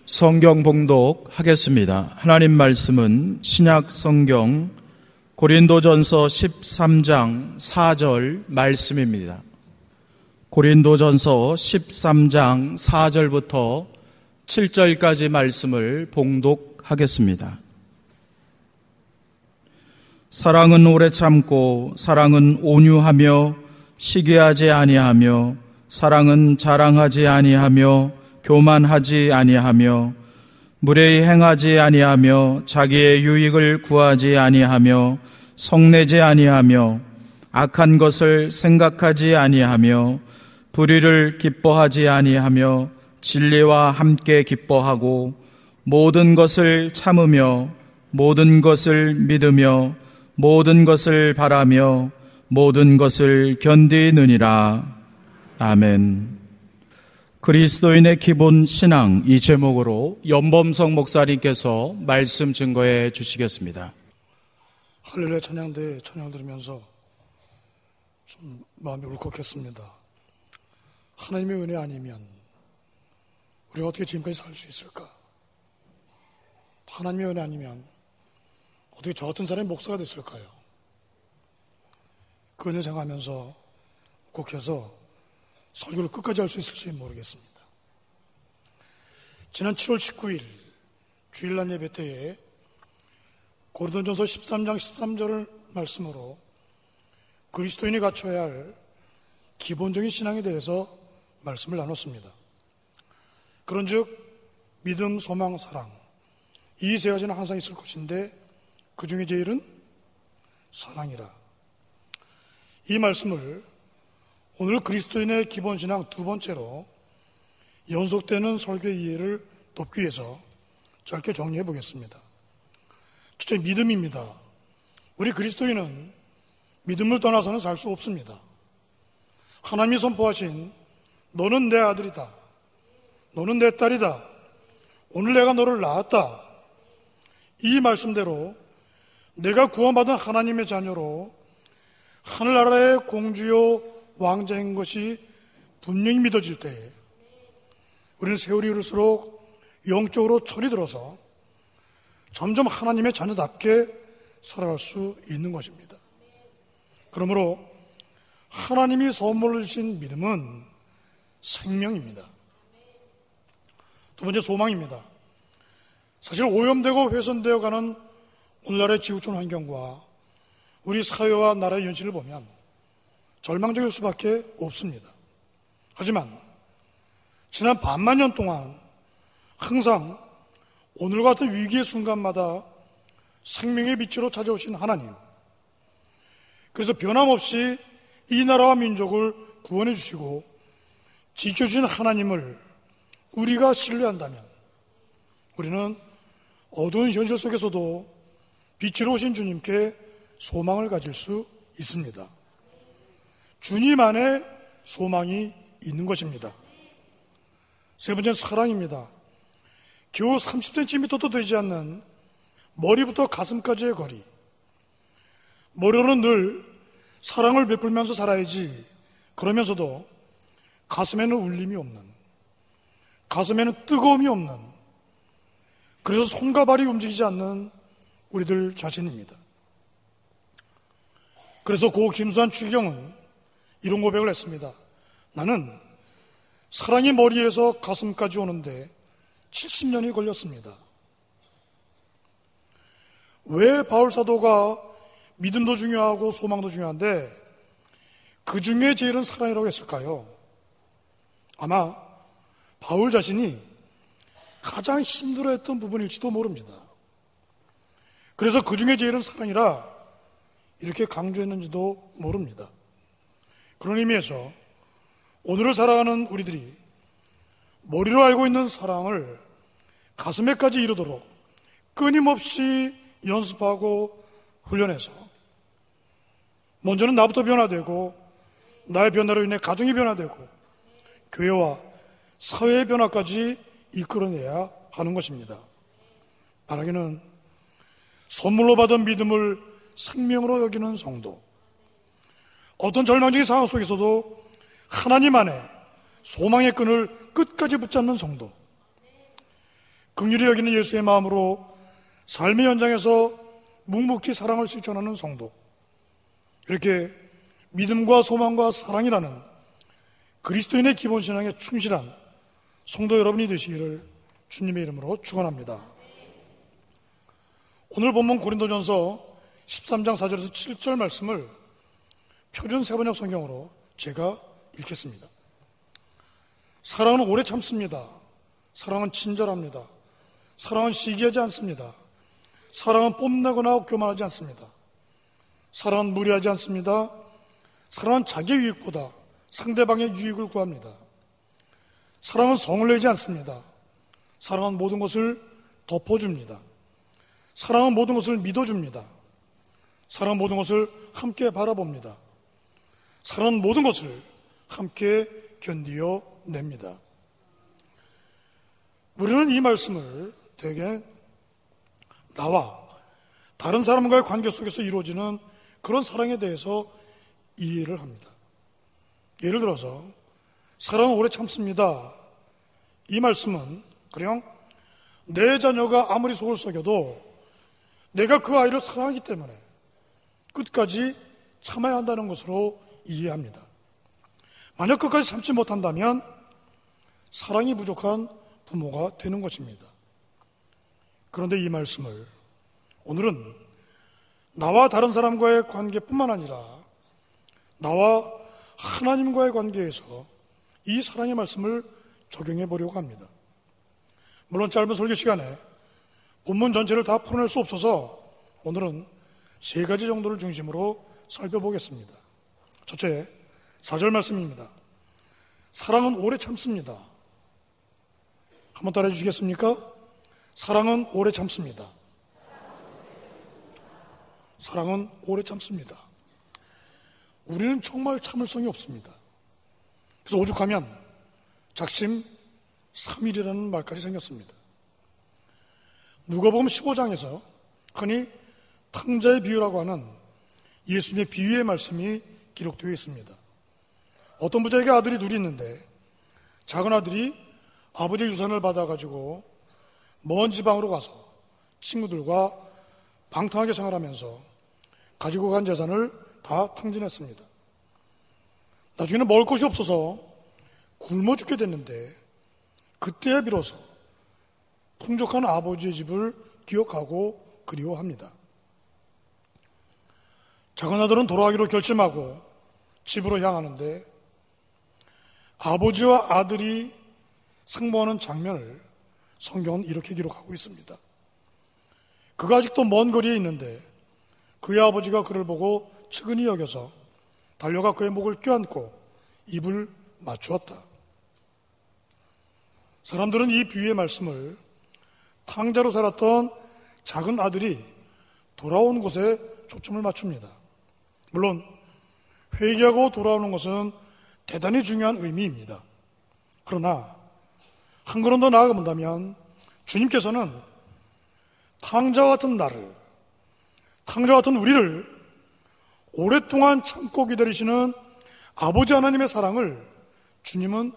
성경 봉독하겠습니다. 하나님 말씀은 신약 성경 고린도전서 13장 4절 말씀입니다. 고린도전서 13장 4절부터 7절까지 말씀을 봉독하겠습니다. 사랑은 오래 참고 사랑은 온유하며 시기하지 아니하며 사랑은 자랑하지 아니하며 교만하지 아니하며 무례히 행하지 아니하며 자기의 유익을 구하지 아니하며 성내지 아니하며 악한 것을 생각하지 아니하며 불의를 기뻐하지 아니하며 진리와 함께 기뻐하고 모든 것을 참으며 모든 것을 믿으며 모든 것을 바라며 모든 것을 견디느니라. 아멘. 그리스도인의 기본 신앙, 이 제목으로 연범성 목사님께서 말씀 증거해 주시겠습니다. 할렐루야 찬양대 찬양 들으면서 좀 마음이 울컥했습니다. 하나님의 은혜 아니면 우리가 어떻게 지금까지 살 수 있을까? 하나님의 은혜 아니면 어떻게 저 같은 사람이 목사가 됐을까요? 그 은혜 생각하면서 울컥해서 설교를 끝까지 할 수 있을지 모르겠습니다. 지난 7월 19일 주일날 예배 때에 고린도전서 13장 13절을 말씀으로 그리스도인이 갖춰야 할 기본적인 신앙에 대해서 말씀을 나눴습니다. 그런즉 믿음, 소망, 사랑, 이 세 가지는 항상 있을 것인데 그 중에 제일은 사랑이라. 이 말씀을 오늘 그리스도인의 기본신앙 두 번째로 연속되는 설교의 이해를 돕기 위해서 짧게 정리해 보겠습니다. 첫째, 믿음입니다. 우리 그리스도인은 믿음을 떠나서는 살 수 없습니다. 하나님이 선포하신 너는 내 아들이다, 너는 내 딸이다, 오늘 내가 너를 낳았다, 이 말씀대로 내가 구원받은 하나님의 자녀로 하늘나라의 공주요 왕자인 것이 분명히 믿어질 때에 우리는 세월이 흐를수록 영적으로 철이 들어서 점점 하나님의 자녀답게 살아갈 수 있는 것입니다. 그러므로 하나님이 선물로 주신 믿음은 생명입니다. 두 번째, 소망입니다. 사실 오염되고 훼손되어 가는 오늘날의 지구촌 환경과 우리 사회와 나라의 현실을 보면 절망적일 수밖에 없습니다. 하지만 지난 반만 년 동안 항상 오늘과 같은 위기의 순간마다 생명의 빛으로 찾아오신 하나님, 그래서 변함없이 이 나라와 민족을 구원해 주시고 지켜주신 하나님을 우리가 신뢰한다면 우리는 어두운 현실 속에서도 빛으로 오신 주님께 소망을 가질 수 있습니다. 주님 안에 소망이 있는 것입니다. 세 번째는 사랑입니다. 겨우 30cm도 되지 않는 머리부터 가슴까지의 거리. 머리로는 늘 사랑을 베풀면서 살아야지, 그러면서도 가슴에는 울림이 없는, 가슴에는 뜨거움이 없는, 그래서 손과 발이 움직이지 않는 우리들 자신입니다. 그래서 고 김수환 추기경은 이런 고백을 했습니다. 나는 사랑이 머리에서 가슴까지 오는데 70년이 걸렸습니다. 왜 바울 사도가 믿음도 중요하고 소망도 중요한데 그 중에 제일은 사랑이라고 했을까요? 아마 바울 자신이 가장 힘들어했던 부분일지도 모릅니다. 그래서 그 중에 제일은 사랑이라 이렇게 강조했는지도 모릅니다. 그런 의미에서 오늘을 살아가는 우리들이 머리로 알고 있는 사랑을 가슴에까지 이르도록 끊임없이 연습하고 훈련해서 먼저는 나부터 변화되고 나의 변화로 인해 가정이 변화되고 교회와 사회의 변화까지 이끌어내야 하는 것입니다. 바라기는 선물로 받은 믿음을 생명으로 여기는 성도, 어떤 절망적인 상황 속에서도 하나님 안에 소망의 끈을 끝까지 붙잡는 성도, 긍휼히 여기는 예수의 마음으로 삶의 현장에서 묵묵히 사랑을 실천하는 성도, 이렇게 믿음과 소망과 사랑이라는 그리스도인의 기본 신앙에 충실한 성도 여러분이 되시기를 주님의 이름으로 축원합니다. 오늘 본문 고린도전서 13장 4절에서 7절 말씀을 표준 세번역 성경으로 제가 읽겠습니다. 사랑은 오래 참습니다. 사랑은 친절합니다. 사랑은 시기하지 않습니다. 사랑은 뽐내거나 교만하지 않습니다. 사랑은 무리하지 않습니다. 사랑은 자기의 유익보다 상대방의 유익을 구합니다. 사랑은 성을 내지 않습니다. 사랑은 모든 것을 덮어줍니다. 사랑은 모든 것을 믿어줍니다. 사랑은 모든 것을 함께 바라봅니다. 사랑은 모든 것을 함께 견디어 냅니다. 우리는 이 말씀을 되게 나와 다른 사람과의 관계 속에서 이루어지는 그런 사랑에 대해서 이해를 합니다. 예를 들어서 사랑은 오래 참습니다. 이 말씀은 그냥 내 자녀가 아무리 속을 썩여도 내가 그 아이를 사랑하기 때문에 끝까지 참아야 한다는 것으로 이해합니다. 만약 끝까지 참지 못한다면 사랑이 부족한 부모가 되는 것입니다. 그런데 이 말씀을 오늘은 나와 다른 사람과의 관계뿐만 아니라 나와 하나님과의 관계에서 이 사랑의 말씀을 적용해 보려고 합니다. 물론 짧은 설교 시간에 본문 전체를 다 풀어낼 수 없어서 오늘은 3가지 정도를 중심으로 살펴보겠습니다. 첫째, 4절 말씀입니다. 사랑은 오래 참습니다. 한번 따라해 주시겠습니까? 사랑은 오래 참습니다. 사랑은 오래 참습니다. 우리는 정말 참을성이 없습니다. 그래서 오죽하면 작심 3일이라는 말까지 생겼습니다. 누가복음 15장에서 흔히 탕자의 비유라고 하는 예수님의 비유의 말씀이 기록되어 있습니다. 어떤 부자에게 아들이 둘이 있는데 작은 아들이 아버지의 유산을 받아가지고 먼 지방으로 가서 친구들과 방탕하게 생활하면서 가지고 간 재산을 다 탕진했습니다. 나중에는 먹을 것이 없어서 굶어 죽게 됐는데 그때야 비로소 풍족한 아버지의 집을 기억하고 그리워합니다. 작은 아들은 돌아가기로 결심하고 집으로 향하는데 아버지와 아들이 상봉하는 장면을 성경은 이렇게 기록하고 있습니다. 그가 아직도 먼 거리에 있는데 그의 아버지가 그를 보고 측은히 여겨서 달려가 그의 목을 껴안고 입을 맞추었다. 사람들은 이 비유의 말씀을 탕자로 살았던 작은 아들이 돌아온 곳에 초점을 맞춥니다. 물론 회개하고 돌아오는 것은 대단히 중요한 의미입니다. 그러나 한 걸음 더 나아가 본다면 주님께서는 탕자와 같은 나를, 탕자와 같은 우리를 오랫동안 참고 기다리시는 아버지 하나님의 사랑을 주님은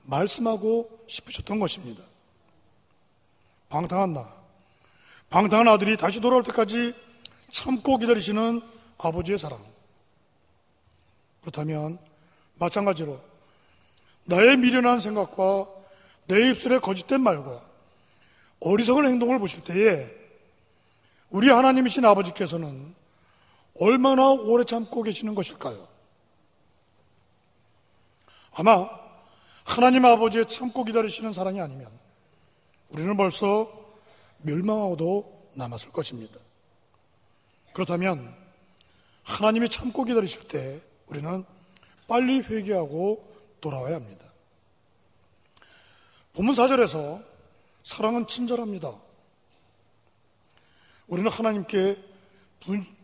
말씀하고 싶으셨던 것입니다. 방탕한 아들이 다시 돌아올 때까지 참고 기다리시는 아버지의 사랑. 그렇다면 마찬가지로 나의 미련한 생각과 내 입술의 거짓된 말과 어리석은 행동을 보실 때에 우리 하나님이신 아버지께서는 얼마나 오래 참고 계시는 것일까요? 아마 하나님 아버지의 참고 기다리시는 사랑이 아니면 우리는 벌써 멸망하고도 남았을 것입니다. 그렇다면 하나님이 참고 기다리실 때 우리는 빨리 회개하고 돌아와야 합니다. 본문 4절에서 사랑은 친절합니다. 우리는 하나님께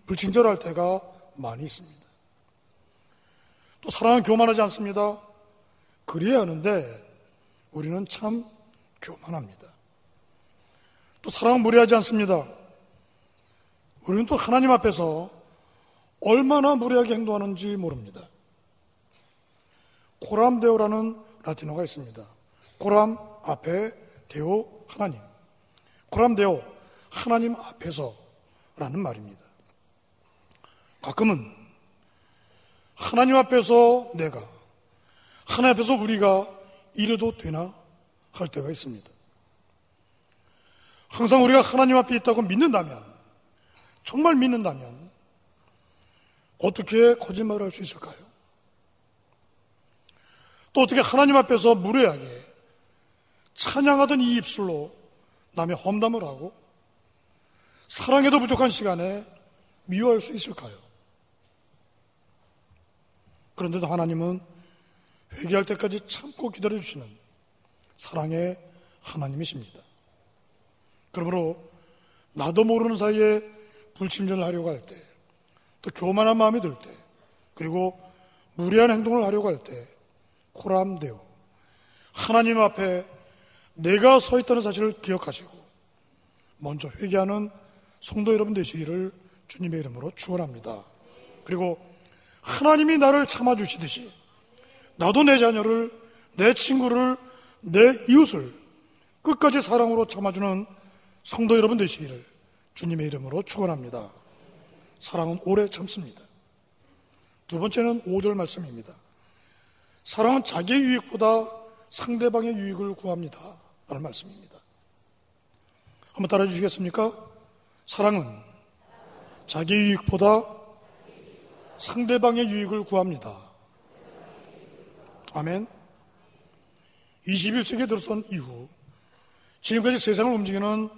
불친절할 때가 많이 있습니다. 또 사랑은 교만하지 않습니다. 그래야 하는데 우리는 참 교만합니다. 또 사랑은 무례하지 않습니다. 우리는 또 하나님 앞에서 얼마나 무례하게 행동하는지 모릅니다. 코람 데오라는 라틴어가 있습니다. 코람 앞에 데오 하나님. 코람데오, 하나님 앞에서라는 말입니다. 가끔은 하나님 앞에서 내가, 하나님 앞에서 우리가 이래도 되나 할 때가 있습니다. 항상 우리가 하나님 앞에 있다고 믿는다면, 정말 믿는다면 어떻게 거짓말을 할 수 있을까요? 또 어떻게 하나님 앞에서 무례하게 찬양하던 이 입술로 남의 험담을 하고 사랑에도 부족한 시간에 미워할 수 있을까요? 그런데도 하나님은 회개할 때까지 참고 기다려주시는 사랑의 하나님이십니다. 그러므로 나도 모르는 사이에 불친절을 하려고 할 때, 또 교만한 마음이 들 때, 그리고 무례한 행동을 하려고 할 때 코람데오, 하나님 앞에 내가 서 있다는 사실을 기억하시고 먼저 회개하는 성도 여러분 되시기를 주님의 이름으로 축원합니다. 그리고 하나님이 나를 참아주시듯이 나도 내 자녀를, 내 친구를, 내 이웃을 끝까지 사랑으로 참아주는 성도 여러분 되시기를 주님의 이름으로 축원합니다. 사랑은 오래 참습니다. 두 번째는 5절 말씀입니다. 사랑은 자기의 유익보다 상대방의 유익을 구합니다 라는 말씀입니다. 한번 따라해 주시겠습니까? 사랑은 자기의 유익보다 상대방의 유익을 구합니다. 아멘. 21세기에 들어선 이후 지금까지 세상을 움직이는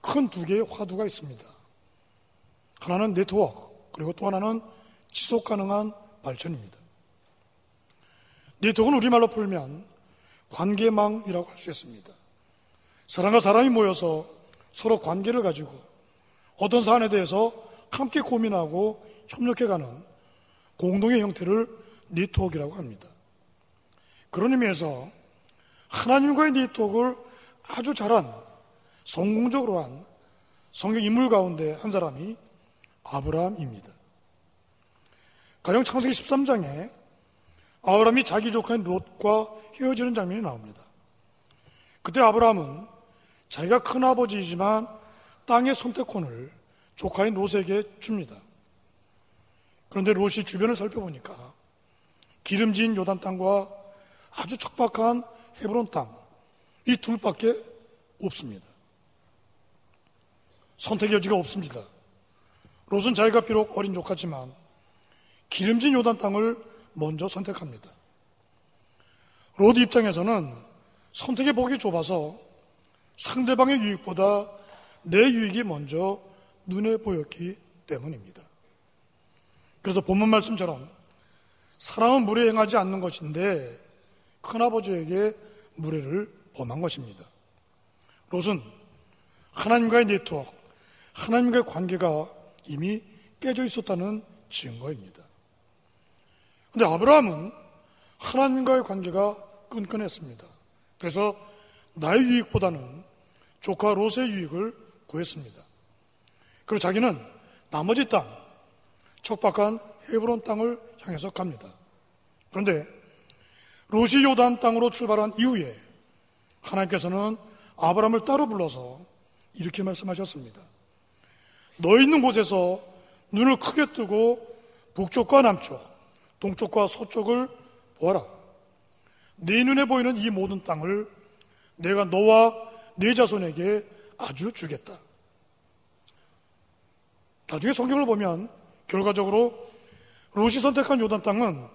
큰 두 개의 화두가 있습니다. 하나는 네트워크, 그리고 또 하나는 지속 가능한 발전입니다. 네트워크는 우리말로 풀면 관계망이라고 할 수 있습니다. 사람과 사람이 모여서 서로 관계를 가지고 어떤 사안에 대해서 함께 고민하고 협력해가는 공동의 형태를 네트워크라고 합니다. 그런 의미에서 하나님과의 네트워크를 아주 잘한, 성공적으로 한 성경 인물 가운데 한 사람이 아브라함입니다. 가령 창세기 13장에 아브라함이 자기 조카인 롯과 헤어지는 장면이 나옵니다. 그때 아브라함은 자기가 큰아버지이지만 땅의 선택권을 조카인 롯에게 줍니다. 그런데 롯이 주변을 살펴보니까 기름진 요단 땅과 아주 척박한 헤브론 땅, 이 둘밖에 없습니다. 선택의 여지가 없습니다. 롯은 자기가 비록 어린 조카지만 기름진 요단 땅을 먼저 선택합니다. 롯 입장에서는 선택의 폭이 좁아서 상대방의 유익보다 내 유익이 먼저 눈에 보였기 때문입니다. 그래서 본문 말씀처럼 사랑은 무례 행하지 않는 것인데 큰아버지에게 무례를 범한 것입니다. 롯은 하나님과의 네트워크, 하나님과의 관계가 이미 깨져 있었다는 증거입니다. 그런데 아브라함은 하나님과의 관계가 끈끈했습니다. 그래서 나의 유익보다는 조카 롯의 유익을 구했습니다. 그리고 자기는 나머지 땅, 척박한 헤브론 땅을 향해서 갑니다. 그런데 롯이 요단 땅으로 출발한 이후에 하나님께서는 아브라함을 따로 불러서 이렇게 말씀하셨습니다. 너 있는 곳에서 눈을 크게 뜨고 북쪽과 남쪽, 동쪽과 서쪽을 보아라. 네 눈에 보이는 이 모든 땅을 내가 너와 네 자손에게 아주 주겠다. 나중에 성경을 보면 결과적으로 롯이 선택한 요단 땅은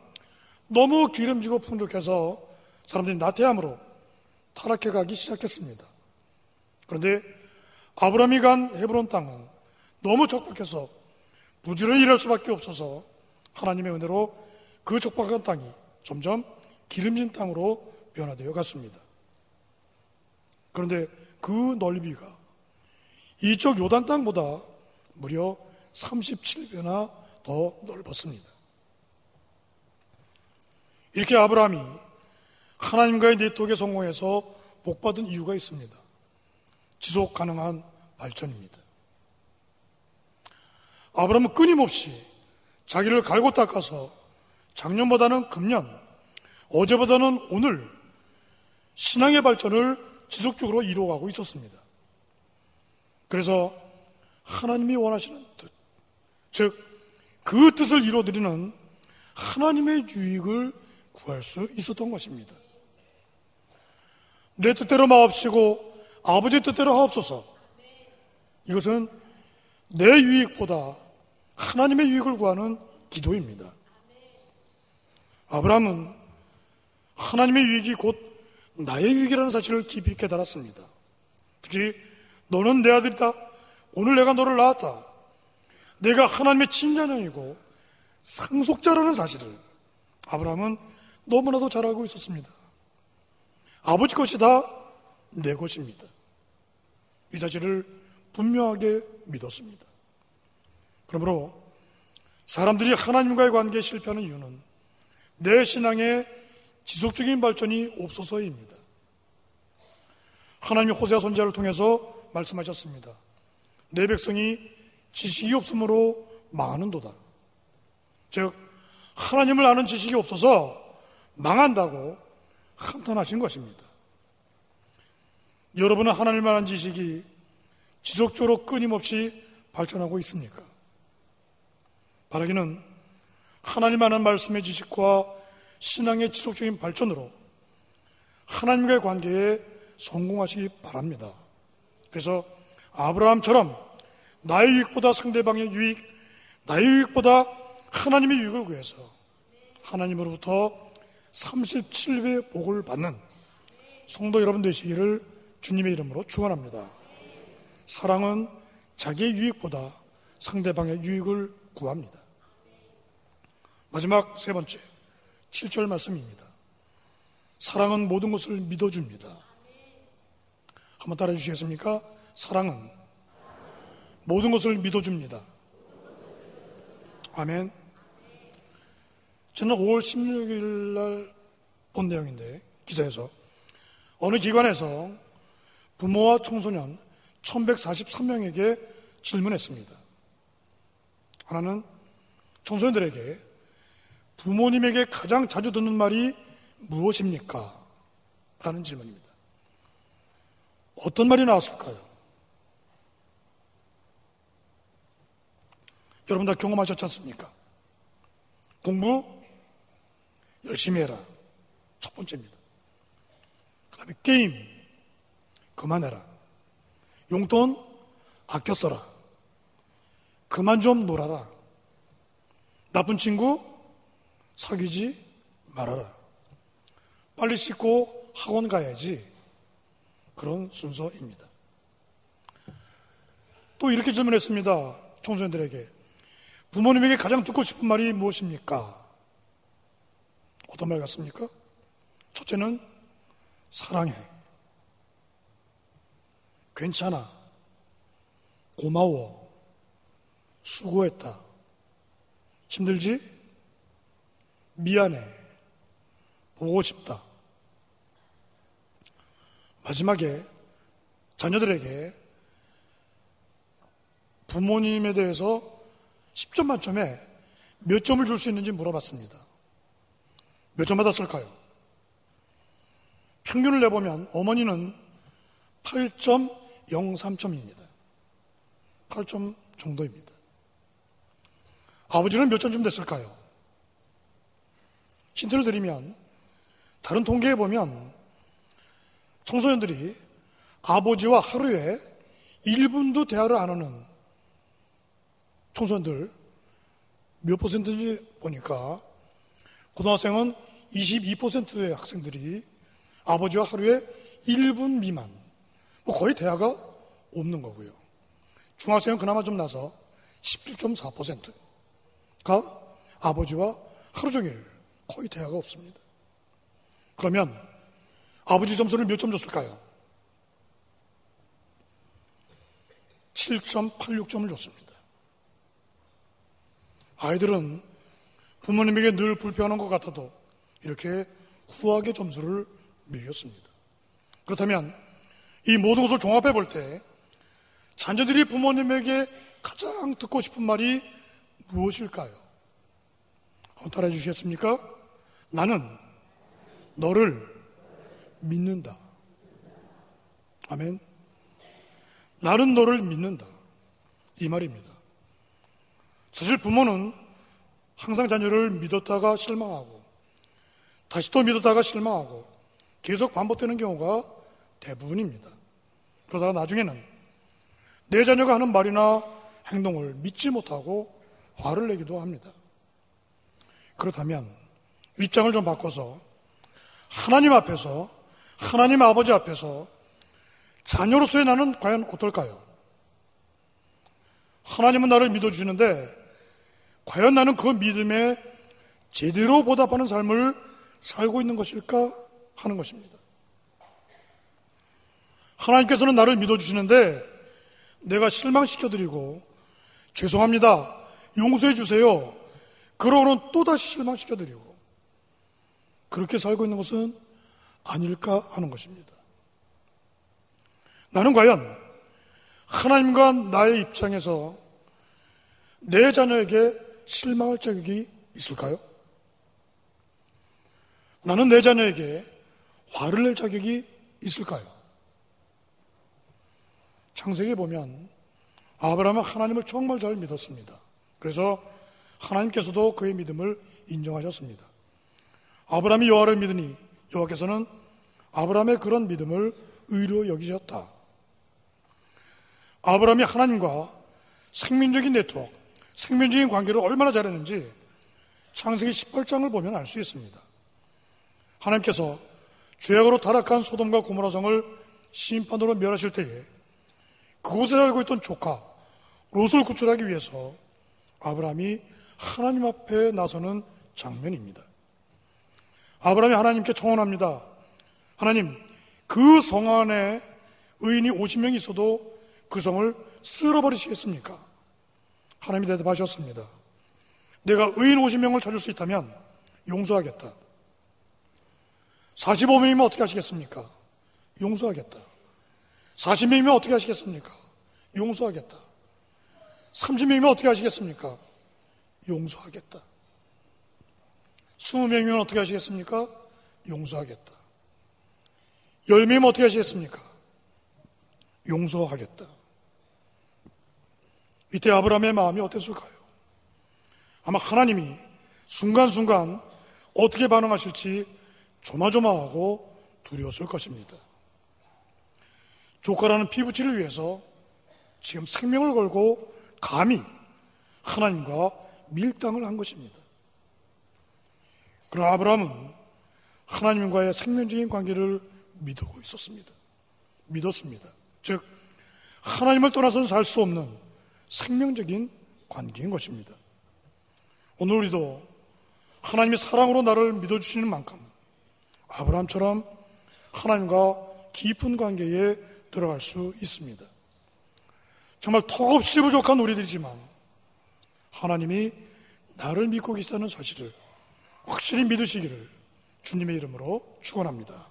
너무 기름지고 풍족해서 사람들이 나태함으로 타락해 가기 시작했습니다. 그런데 아브라함이 간 헤브론 땅은 너무 척박해서 부지런히 일할 수밖에 없어서 하나님의 은혜로 그 척박한 땅이 점점 기름진 땅으로 변화되어 갔습니다. 그런데 그 넓이가 이쪽 요단 땅보다 무려 37배나 더 넓었습니다. 이렇게 아브라함이 하나님과의 네트워크에 성공해서 복받은 이유가 있습니다. 지속 가능한 발전입니다. 아브라함은 끊임없이 자기를 갈고 닦아서 작년보다는 금년, 어제보다는 오늘 신앙의 발전을 지속적으로 이루어가고 있었습니다. 그래서 하나님이 원하시는 뜻, 즉 그 뜻을 이루어드리는 하나님의 유익을 구할 수 있었던 것입니다. 내 뜻대로 마옵시고 아버지의 뜻대로 하옵소서. 이것은 내 유익보다 하나님의 유익을 구하는 기도입니다. 아브라함은 하나님의 유익이 곧 나의 유익이라는 사실을 깊이 깨달았습니다. 특히 너는 내 아들이다. 오늘 내가 너를 낳았다. 내가 하나님의 친자녀이고 상속자라는 사실을 아브라함은 너무나도 잘 알고 있었습니다. 아버지 것이 다 내 것입니다. 이 사실을 분명하게 믿었습니다. 그러므로 사람들이 하나님과의 관계에 실패하는 이유는 내 신앙의 지속적인 발전이 없어서입니다. 하나님이 호세아 선지자를 통해서 말씀하셨습니다. 내 백성이 지식이 없으므로 망하는도다. 즉 하나님을 아는 지식이 없어서 망한다고 한탄하신 것입니다. 여러분은 하나님을 아는 지식이 지속적으로 끊임없이 발전하고 있습니까? 바라기는 하나님 아는 말씀의 지식과 신앙의 지속적인 발전으로 하나님과의 관계에 성공하시기 바랍니다. 그래서 아브라함처럼 나의 유익보다 상대방의 유익, 나의 유익보다 하나님의 유익을 구해서 하나님으로부터 37배의 복을 받는 성도 여러분 되시기를 주님의 이름으로 축원합니다. 사랑은 자기의 유익보다 상대방의 유익을 구합니다. 마지막 세 번째 7절 말씀입니다. 사랑은 모든 것을 믿어줍니다. 한번 따라해 주시겠습니까? 사랑은 모든 것을 믿어줍니다. 아멘. 지난 5월 16일 날 본 내용인데 기사에서 어느 기관에서 부모와 청소년 1143명에게 질문했습니다. 하나는 청소년들에게 부모님에게 가장 자주 듣는 말이 무엇입니까? 라는 질문입니다. 어떤 말이 나왔을까요? 여러분 다 경험하셨지 않습니까? 공부 열심히 해라. 첫 번째입니다. 그 다음에 게임 그만해라. 용돈 아껴 써라. 그만 좀 놀아라. 나쁜 친구 사귀지 말아라. 빨리 씻고 학원 가야지. 그런 순서입니다. 또 이렇게 질문했습니다. 청소년들에게 부모님에게 가장 듣고 싶은 말이 무엇입니까? 어떤 말 같습니까? 첫째는 사랑해, 괜찮아, 고마워, 수고했다, 힘들지? 미안해, 보고 싶다. 마지막에 자녀들에게 부모님에 대해서 10점 만점에 몇 점을 줄 수 있는지 물어봤습니다. 몇 점 받았을까요? 평균을 내보면 어머니는 8.03점입니다. 8점 정도입니다. 아버지는 몇 점쯤 됐을까요? 힌트를 드리면 다른 통계에 보면 청소년들이 아버지와 하루에 1분도 대화를 안 하는 청소년들 몇 퍼센트인지 보니까 고등학생은 22%의 학생들이 아버지와 하루에 1분 미만, 거의 대화가 없는 거고요. 중학생은 그나마 좀 나서 17.4%가 아버지와 하루 종일 거의 대화가 없습니다. 그러면 아버지 점수를 몇 점 줬을까요? 7.86점을 줬습니다. 아이들은 부모님에게 늘 불평하는 것 같아도 이렇게 후하게 점수를 매겼습니다. 그렇다면 이 모든 것을 종합해 볼 때 자녀들이 부모님에게 가장 듣고 싶은 말이 무엇일까요? 한번 따라해 주시겠습니까? 나는 너를 믿는다. 아멘. 나는 너를 믿는다, 이 말입니다. 사실 부모는 항상 자녀를 믿었다가 실망하고 다시 또 믿었다가 실망하고 계속 반복되는 경우가 대부분입니다. 그러다가 나중에는 내 자녀가 하는 말이나 행동을 믿지 못하고 화를 내기도 합니다. 그렇다면 입장을 좀 바꿔서 하나님 앞에서, 하나님 아버지 앞에서 자녀로서의 나는 과연 어떨까요? 하나님은 나를 믿어주시는데 과연 나는 그 믿음에 제대로 보답하는 삶을 살고 있는 것일까 하는 것입니다. 하나님께서는 나를 믿어주시는데 내가 실망시켜드리고 죄송합니다, 용서해 주세요, 그러고는 또다시 실망시켜드리고 그렇게 살고 있는 것은 아닐까 하는 것입니다. 나는 과연 하나님과 나의 입장에서 내 자녀에게 실망할 자격이 있을까요? 나는 내 자녀에게 화를 낼 자격이 있을까요? 창세기에 보면 아브라함은 하나님을 정말 잘 믿었습니다. 그래서 하나님께서도 그의 믿음을 인정하셨습니다. 아브라함이 여호와를 믿으니 여호와께서는 아브라함의 그런 믿음을 의로 여기셨다. 아브라함이 하나님과 생명적인 네트워크, 생명적인 관계를 얼마나 잘했는지 창세기 18장을 보면 알 수 있습니다. 하나님께서 죄악으로 타락한 소돔과 고모라 성을 심판으로 멸하실 때에 그곳에 살고 있던 조카 롯을 구출하기 위해서 아브라함이 하나님 앞에 나서는 장면입니다. 아브라함이 하나님께 청언합니다. 하나님, 그 성 안에 의인이 50명이 있어도 그 성을 쓸어버리시겠습니까? 하나님이 대답하셨습니다. 내가 의인 50명을 찾을 수 있다면 용서하겠다. 45명이면 어떻게 하시겠습니까? 용서하겠다. 40명이면 어떻게 하시겠습니까? 용서하겠다. 30명이면 어떻게 하시겠습니까? 용서하겠다. 20명이면 어떻게 하시겠습니까? 용서하겠다. 10명이면 어떻게 하시겠습니까? 용서하겠다. 이때 아브라함의 마음이 어땠을까요? 아마 하나님이 순간순간 어떻게 반응하실지 조마조마하고 두려웠을 것입니다. 조카라는 피부치를 위해서 지금 생명을 걸고 감히 하나님과 밀당을 한 것입니다. 그러나 아브라함은 하나님과의 생명적인 관계를 믿고 있었습니다. 믿었습니다. 즉 하나님을 떠나서는 살 수 없는 생명적인 관계인 것입니다. 오늘 우리도 하나님이 사랑으로 나를 믿어주시는 만큼 아브라함처럼 하나님과 깊은 관계에 들어갈 수 있습니다. 정말 턱없이 부족한 우리들이지만 하나님이 나를 믿고 계시다는 사실을 확실히 믿으시기를 주님의 이름으로 축원합니다.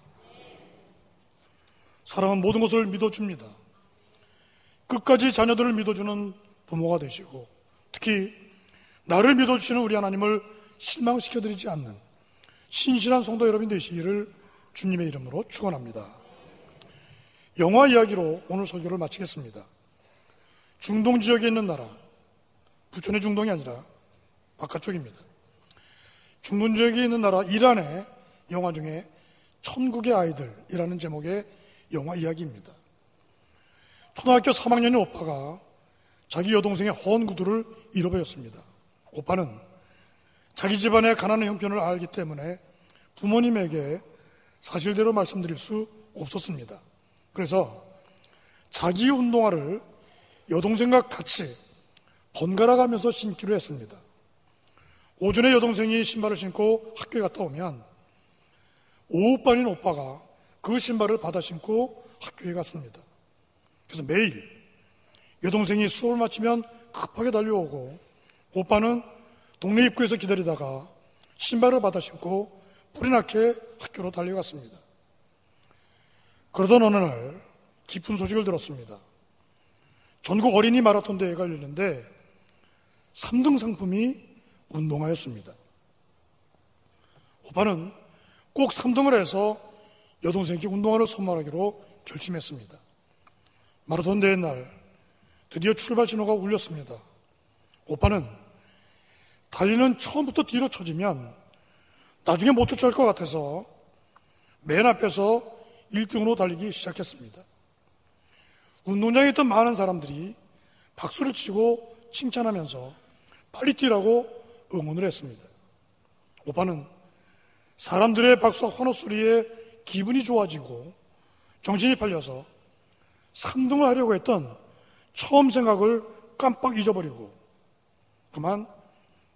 사랑은 모든 것을 믿어줍니다. 끝까지 자녀들을 믿어주는 부모가 되시고 특히 나를 믿어주시는 우리 하나님을 실망시켜드리지 않는 신실한 성도 여러분 되시기를 주님의 이름으로 축원합니다. 영화 이야기로 오늘 설교를 마치겠습니다. 중동 지역에 있는 나라, 부천의 중동이 아니라 바깥쪽입니다. 중동 지역에 있는 나라 이란의 영화 중에 천국의 아이들이라는 제목의 영화 이야기입니다. 초등학교 3학년의 오빠가 자기 여동생의 허언 구두를 잃어버렸습니다. 오빠는 자기 집안의 가난한 형편을 알기 때문에 부모님에게 사실대로 말씀드릴 수 없었습니다. 그래서 자기 운동화를 여동생과 같이 번갈아 가면서 신기로 했습니다. 오전에 여동생이 신발을 신고 학교에 갔다 오면 오후반인 오빠가 그 신발을 받아 신고 학교에 갔습니다. 그래서 매일 여동생이 수업을 마치면 급하게 달려오고 오빠는 동네 입구에서 기다리다가 신발을 받아 신고 불이 나게 학교로 달려갔습니다. 그러던 어느 날 기쁜 소식을 들었습니다. 전국 어린이 마라톤 대회가 열렸는데 3등 상품이 운동화였습니다. 오빠는 꼭 3등을 해서 여동생에게 운동화를 선물하기로 결심했습니다. 마라톤 대회 날 드디어 출발 신호가 울렸습니다. 오빠는 달리는 처음부터 뒤로 쳐지면 나중에 못 쫓아올 것 같아서 맨 앞에서 1등으로 달리기 시작했습니다. 운동장에 있던 많은 사람들이 박수를 치고 칭찬하면서 빨리 뛰라고 응원을 했습니다. 오빠는 사람들의 박수와 환호 소리에 기분이 좋아지고 정신이 팔려서 3등을 하려고 했던 처음 생각을 깜빡 잊어버리고 그만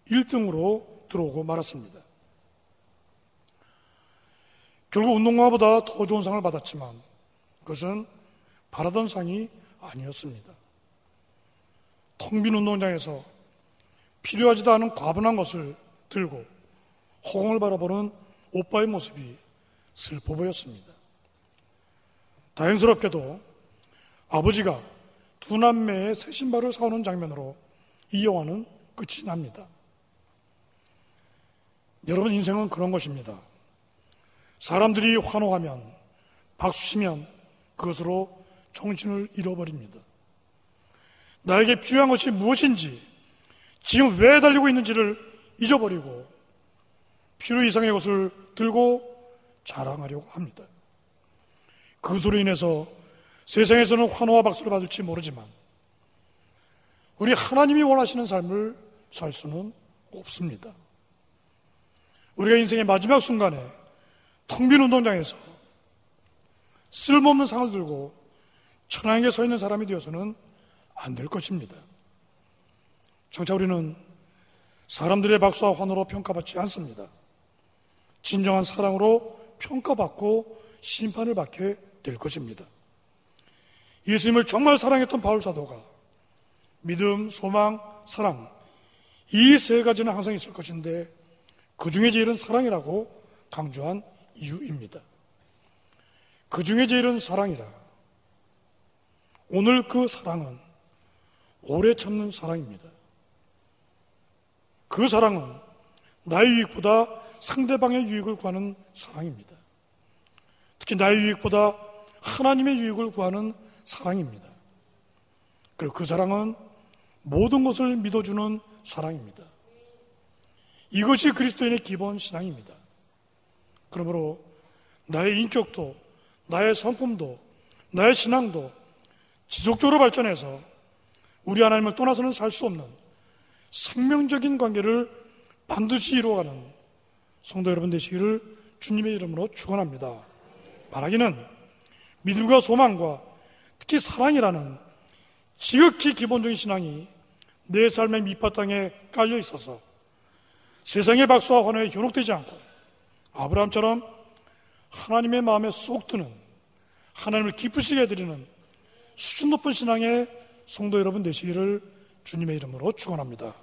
1등으로 들어오고 말았습니다. 결국 운동화보다 더 좋은 상을 받았지만 그것은 바라던 상이 아니었습니다. 텅 빈 운동장에서 필요하지도 않은 과분한 것을 들고 허공을 바라보는 오빠의 모습이 슬퍼 보였습니다. 다행스럽게도 아버지가 두 남매의 새 신발을 사오는 장면으로 이 영화는 끝이 납니다. 여러분, 인생은 그런 것입니다. 사람들이 환호하면, 박수치면 그것으로 정신을 잃어버립니다. 나에게 필요한 것이 무엇인지, 지금 왜 달리고 있는지를 잊어버리고 필요 이상의 것을 들고 자랑하려고 합니다. 그것으로 인해서 세상에서는 환호와 박수를 받을지 모르지만 우리 하나님이 원하시는 삶을 살 수는 없습니다. 우리가 인생의 마지막 순간에 텅 빈 운동장에서 쓸모없는 상을 들고 천황에게 서 있는 사람이 되어서는 안 될 것입니다. 정작 우리는 사람들의 박수와 환호로 평가받지 않습니다. 진정한 사랑으로 평가받고 심판을 받게 될 것입니다. 예수님을 정말 사랑했던 바울 사도가 믿음, 소망, 사랑, 이 세 가지는 항상 있을 것인데 그 중에 제일은 사랑이라고 강조한 이유입니다. 그 중에 제일은 사랑이라. 오늘 그 사랑은 오래 참는 사랑입니다. 그 사랑은 나의 유익보다 상대방의 유익을 구하는 사랑입니다. 특히 나의 유익보다 하나님의 유익을 구하는 사랑입니다. 그리고 그 사랑은 모든 것을 믿어주는 사랑입니다. 이것이 그리스도인의 기본 신앙입니다. 그러므로 나의 인격도, 나의 성품도, 나의 신앙도 지속적으로 발전해서 우리 하나님을 떠나서는 살 수 없는 생명적인 관계를 반드시 이루어가는 성도 여러분 되시기를 주님의 이름으로 축원합니다. 바라기는 믿음과 소망과 특히 사랑이라는 지극히 기본적인 신앙이 내 삶의 밑바탕에 깔려 있어서 세상의 박수와 환호에 현혹되지 않고 아브라함처럼 하나님의 마음에 쏙 드는, 하나님을 기쁘시게 해드리는 수준 높은 신앙의 성도 여러분 되시기를 주님의 이름으로 축원합니다.